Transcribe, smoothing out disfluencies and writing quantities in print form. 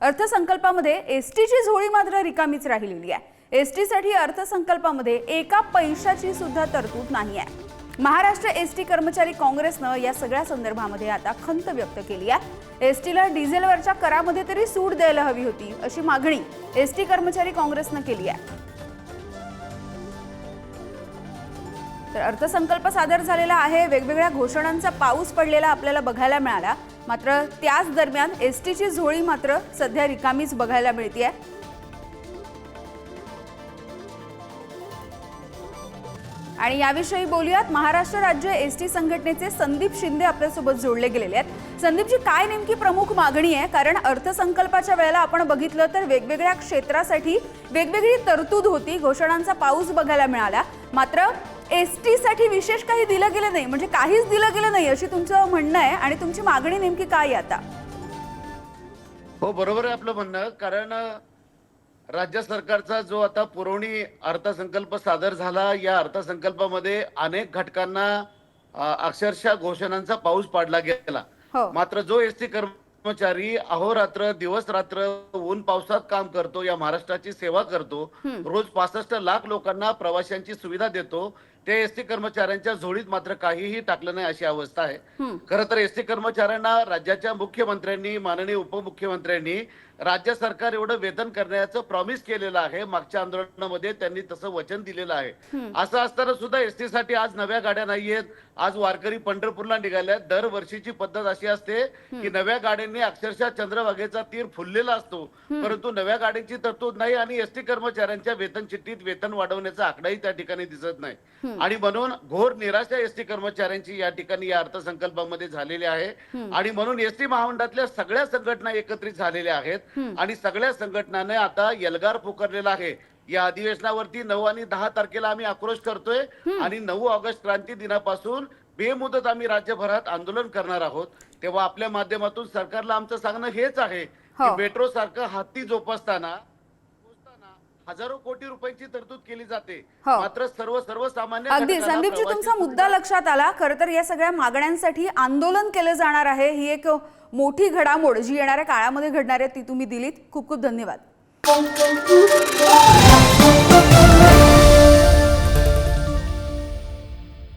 अर्थसंकल्पामध्ये एसटीची झोळी मात्र रिकामीच राहिलेली आहे। एसटीसाठी अर्थसंकल्पामध्ये एका पैशाची सुद्धा तरतूद नाही आहे। महाराष्ट्र एसटी कर्मचारी काँग्रेसनं या सगळ्या संदर्भामध्ये आता खंत व्यक्त केली आहे। एसटीला डिझेलवरच्या करामध्ये तरी सूट द्यायला हवी होती अशी मागणी एसटी कर्मचारी काँग्रेसनं केली आहे। तर अर्थसंकल्प सादर झालेला आहे, वेगवेगळ्या घोषणांचा पाऊस पडलेला आपल्याला बघायला मिळाला, मात्र त्याच दरम्यान एसटीची झोळी मात्र सध्या रिकामीच बघायला मिळते। आणि याविषयी बोलूयात। महाराष्ट्र राज्य एसटी संघटनेचे संदीप शिंदे आपल्यासोबत जोडले गेलेले आहेत। संदीपजी, काय नेमकी प्रमुख मागणी आहे? कारण अर्थसंकल्पाच्या वेळेला आपण बघितलं तर वेगवेगळ्या क्षेत्रासाठी वेगवेगळी तरतूद होती, घोषणांचा पाऊस बघायला मिळाला, मात्र एसटी साठी विशेष काही दिलं गेलं नाही, म्हणजे काहीच दिलं गेलं नाही अशी तुमचं म्हणणं आहे। आणि तुमची मागणी नेमकी काय आहे आता? हो, बरोबर आहे आपलं म्हणणं। कारण राज्य सरकारचा जो आता पुरवणी अर्थसंकल्प सादर झाला, या अर्थसंकल्पामध्ये अनेक घटकांना अक्षरशः घोषणांचा पाऊस पाडला गेला। मात्र जो एसटी कर्मचारी अहोरात्र दिवस रात्र ऊन पावसात काम करतो, या महाराष्ट्राची सेवा करतो, रोज 65 लाख लोकांना प्रवाशांची सुविधा देतो, ते एसटी कर्मचाऱ्यांच्या झोळीत मात्र काहीही टाकलं नाही अशी अवस्था आहे। खरं तर एसटी कर्मचाऱ्यांना राज्याच्या मुख्यमंत्र्यांनी, माननीय उपमुख्यमंत्र्यांनी राज्य सरकार एवढं वेतन करण्याचं प्रॉमिस केलेलं आहे। मागच्या आंदोलनामध्ये त्यांनी तसं वचन दिलेलं आहे। असं असताना सुद्धा एसटी साठी आज नव्या गाड्या नाहीयेत। आज वारकरी पंढरपूरला निघाल्यात। दरवर्षीची पद्धत अशी असते की नव्या गाड्यांनी अक्षरशः चंद्रभागेचा तीर फुललेला असतो, परंतु नव्या गाड्यांची तरतूद नाही आणि एसटी कर्मचाऱ्यांच्या वेतन चिठ्ठीत वेतन वाढवण्याचा आकडाही त्या ठिकाणी दिसत नाही। आणि म्हणून घोर निराशा एसटी कर्मचाऱ्यांची या ठिकाणी या अर्थसंकल्पामध्ये झालेली आहे। आणि म्हणून एसटी महामंडळातल्या सगळ्या संघटना एकत्रित झालेल्या आहेत आणि सगळ्या संघटनांनी आता एल्गार पुकारलेला आहे। या अधिवेशनावरती 9 आणि 10 तारखेला आम्ही आक्रोश करतोय आणि 9 ऑगस्ट क्रांती दिनापासून बेमुदत आम्ही राज्यभरात आंदोलन करणार आहोत। तेव्हा आपल्या माध्यमातून सरकारला आमचं सांगणं हेच आहे की मेट्रो सारखं हत्ती जोपासताना हजारो कोटी रुपयांची तरतूद केली जाते, मात्र सर्वसामान्य अगदी संदीपजी, तुमचा मुद्दा लक्षात आला। खरं तर या सगळ्या मागण्यांसाठी आंदोलन केलं जाणार आहे, ही एक मोठी घडामोड जी येणाऱ्या काळामध्ये घडणार आहे ती तुम्ही दिलीत। खूप खूप धन्यवाद।